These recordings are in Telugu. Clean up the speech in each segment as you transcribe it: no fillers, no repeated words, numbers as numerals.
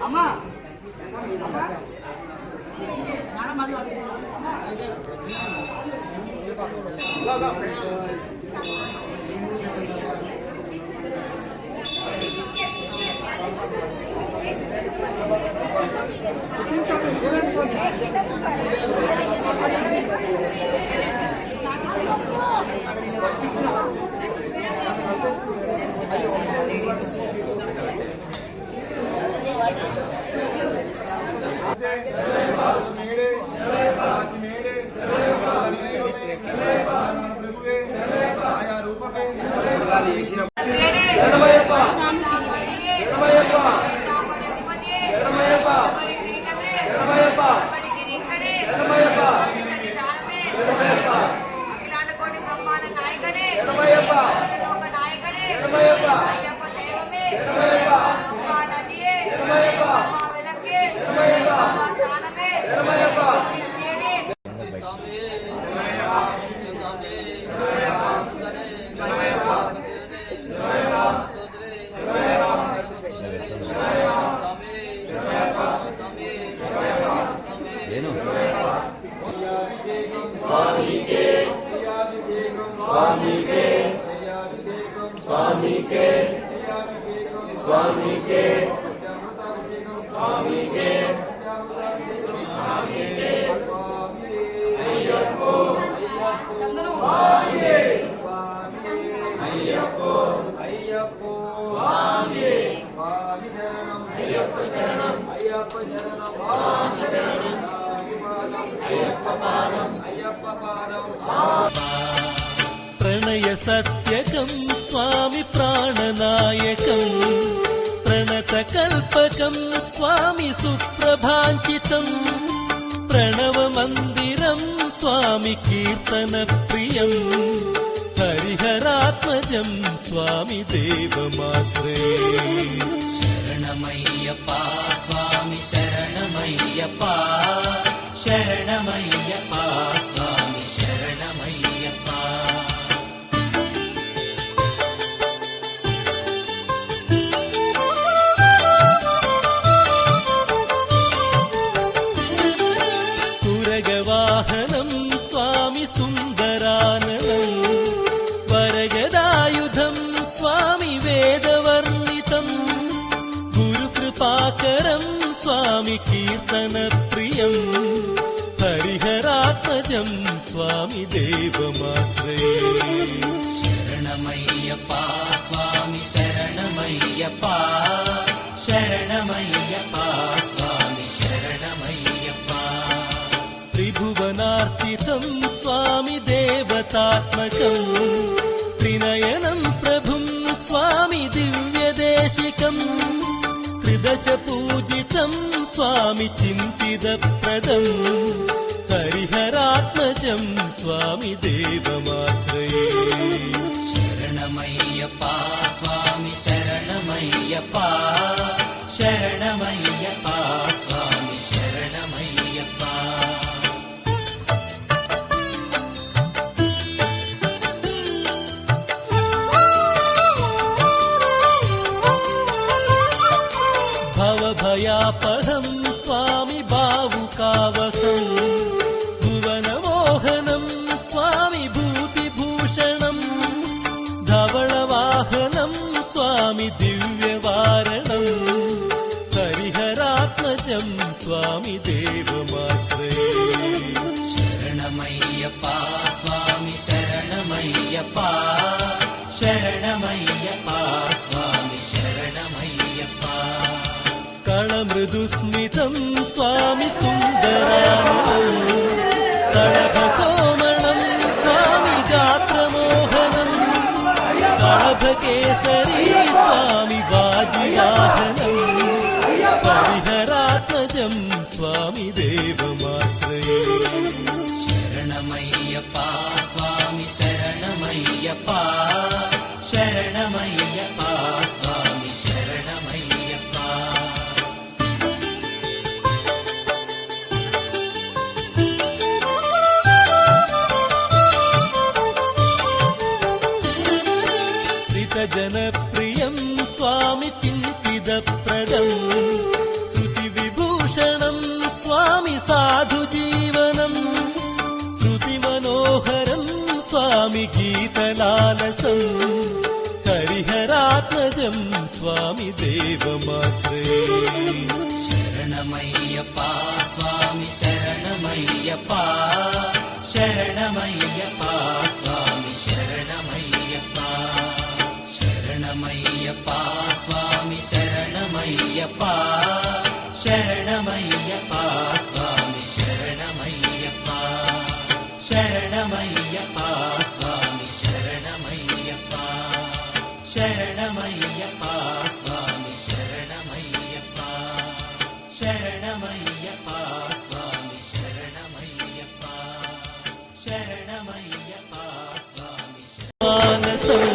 అమ్మా ప్రణయ సత్యకం స్వామి ప్రాణనాయకం ప్రణత కల్పకం స్వామి సుప్రభాంకితం ప్రణవ మందిరం స్వామి కీర్తన ప్రియం హరిహరాత్మజం స్వామి దేవమాశ్రయే శరణమయ్యప్ప స్వామి శరణమయ్యప్ప శరణమయ్యప్ప స్వామి శరణమయ్యప్ప కురగవాహనం స్వామి సుందరాననం వరగదాయుధం స్వామి వేదవర్ణితం గురుకృపాకరం స్వామి కీర్తన ప్రియం హరిహరాత్మజం స్వామి దేవమాశ్రయే శరణమయ్యప్ప స్వామి శరణమయ్యప్ప శరణమయ్యప్ప స్వామి శరణమయ్యప్ప త్రిభువనార్చితం స్వామి దేవతాత్మకం త్రినయనం ప్రభుం స్వామి దివ్యదేశికం త్రిదశ పూజితం స్వామి చింతిదప్రదం హరిహరాత్మజం స్వామి దేవమాశ్రయే శరణమయ్యప్ప స్వామి శరణమయ్యప్ప శరణమయ్యప్ప స్వామి శరణమయ్యప్ప భవభయాపహం స్వామి భావుకావహం భువనమోహనం స్వామి భూతిభూషణం ధవళవాహనం స్వామి దివ్యవారణం హరిహరాత్మజం స్వామి దేవమాశ్రయే శరణమయ్యప్ప స్వామి శరణమయ్యప్ప శరణమయ్యప్ప స్వామి శరణమయ్యప్ప కళమృదుస్మితం స్వామి సుందరాననం కళభకోమళం స్వామి గాత్రమోహనం కళభకేసరీ స్వామి వాజివాహనం హరిహరాత్మజం స్వామి దేవమాశ్రయే శరణమయ్యప్ప స్వామి శరణమయ్యప్ప శరణమయ్యప్ప స్వామి శరణమయ్యప్ప జన चित्तप्रियं स्वामि चिन्तितप्रदं श्रुतिविभूषणं स्वामि साधुजीवनं श्रुतिमनोहरं स्वामि गीतलालसं हरिहरात्मजं स्वामि देवमाश्रये शरणमय्यप्पा स्वामि शरणमय्यप्पा शरणमय्यप्पा स्वामि शरणमय्यप्पा शरणमय्यप्पा स्वामि शरणमय्यप्पा शरणमय्यप्पा स्वामि शरणमय्यप्पा शरणमय्यप्पा स्वामि शरणमय्यप्पा शरणमय्यप्पा स्वामि शरणमय्यप्पा शरणमय्यप्पा स्वामि शरणमय्यप्पा शरणमय्यप्पा स्वामि मानसं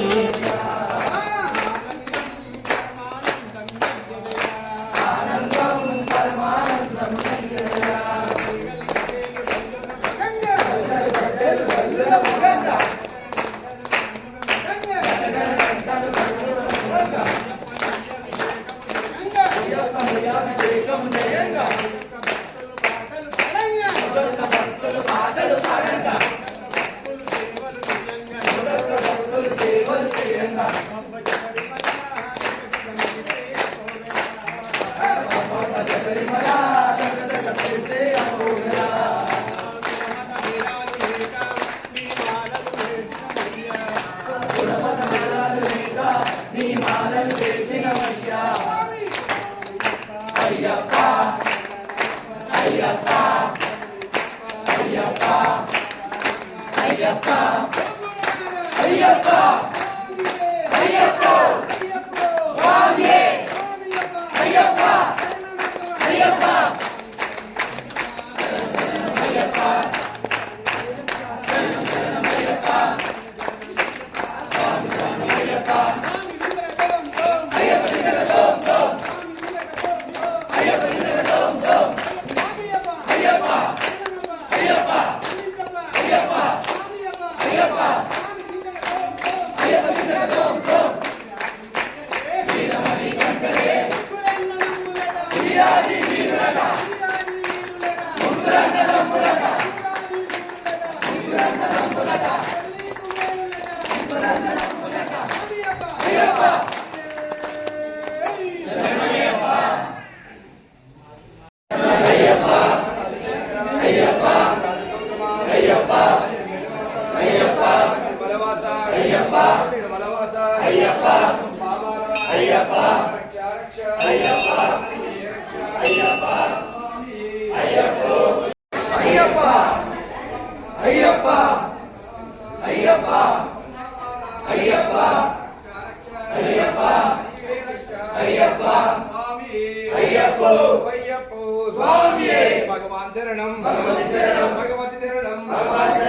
भगवान शरणं भगवती शरणं भगवती शरणं भगवान